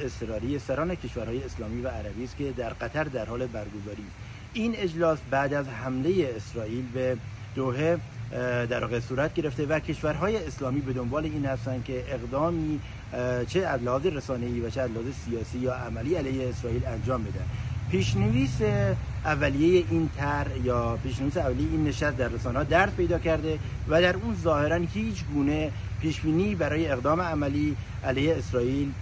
اضطراری سران کشورهای اسلامی و عربی است که در قطر در حال برگزاری است. این اجلاس بعد از حمله اسرائیل به دوحه در واقع صورت گرفته و کشورهای اسلامی به دنبال این هستند که اقدامی چه از لحاظ رسانه‌ای و چه از لحاظ سیاسی یا عملی علیه اسرائیل انجام بدن. پیشنویس اولیه این طرح یا پیشنویس اولیه این نشست در رسانه‌ها درس پیدا کرده و در اون ظاهراً هیچ گونه پیشبینی برای اقدام عملی علیه اسرائیل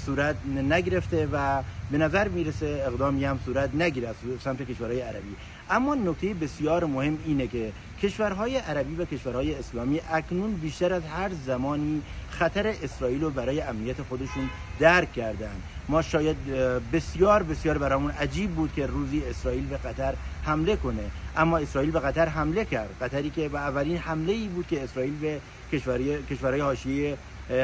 صورت نگرفته و به نظر میرسه اقدامی هم صورت نگیره از سمت کشورهای عربی. اما نکته بسیار مهم اینه که کشورهای عربی و کشورهای اسلامی اکنون بیشتر از هر زمانی خطر اسرائیل رو برای امنیت خودشون درک کردن. ما شاید بسیار برامون عجیب بود که روزی اسرائیل به قطر حمله کنه، اما اسرائیل به قطر حمله کرد. قطری که به اولین حمله‌ای بود که اسرائیل به کشورهای حاشیه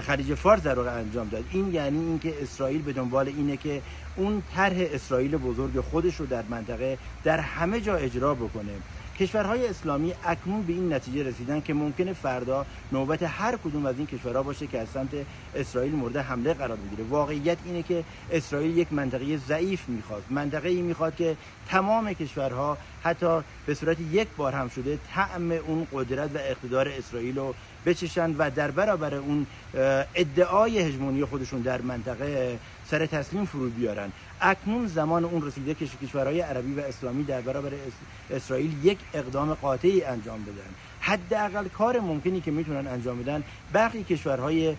خلیج فارس در واقع انجام داد. این یعنی اینکه اسرائیل به دنبال اینه که اون طرح اسرائیل بزرگ خودش رو در منطقه در همه جا اجرا بکنه. کشورهای اسلامی اکنون به این نتیجه رسیدن که ممکنه فردا نوبت هر کدوم از این کشورها باشه که از سمت اسرائیل مورد حمله قرار بگیره. واقعیت اینه که اسرائیل یک منطقه ضعیف میخواد، منطقه‌ای میخواد که تمام کشورها حتی به صورت یک بار هم شده طعم اون قدرت و اقتدار اسرائیل رو بچشن و در برابر اون ادعای هژمونی خودشون در منطقه سر تسلیم فرود بیارن. اکنون زمان اون رسیده که کشورهای عربی و اسلامی در برابر اسرائیل یک اقدام قاطعی انجام بدن. حداقل کار ممکنی که میتونن انجام بدن برخی کشورهای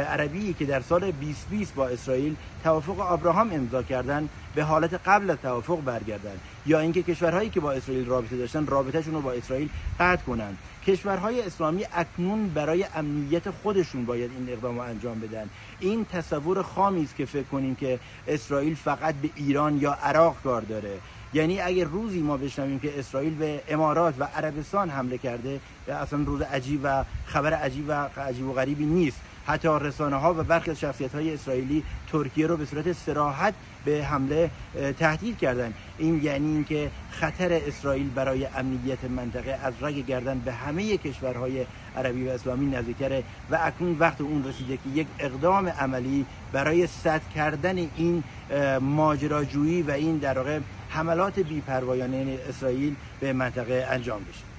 عربی که در سال 2020 با اسرائیل توافق آبراهام امضا کردن به حالت قبل از توافق برگردن، یا اینکه کشورهایی که با اسرائیل رابطه داشتن رابطهشون رو با اسرائیل قطع کنن. کشورهای اسلامی اکنون برای امنیت خودشون باید این اقدام رو انجام بدن. این تصور خامی است که فکر کنیم که اسرائیل فقط به ایران یا عراق کار داره. یعنی اگر روزی ما بشنویم که اسرائیل به امارات و عربستان حمله کرده، اصلا روز عجیب و خبر عجیب و غریبی نیست. حتی رسانه‌ها و برخی از شخصیت‌های اسرائیلی ترکیه رو به صورت صراحت به حمله تهدید کردن. این یعنی اینکه خطر اسرائیل برای امنیت منطقه از رگ گردن به همه کشورهای عربی و اسلامی نزدیک‌تره و اکنون وقت اون رسیده که یک اقدام عملی برای سد کردن این ماجراجویی و این در واقع حملات بی‌پروایانه اسرائیل به منطقه انجام بشه.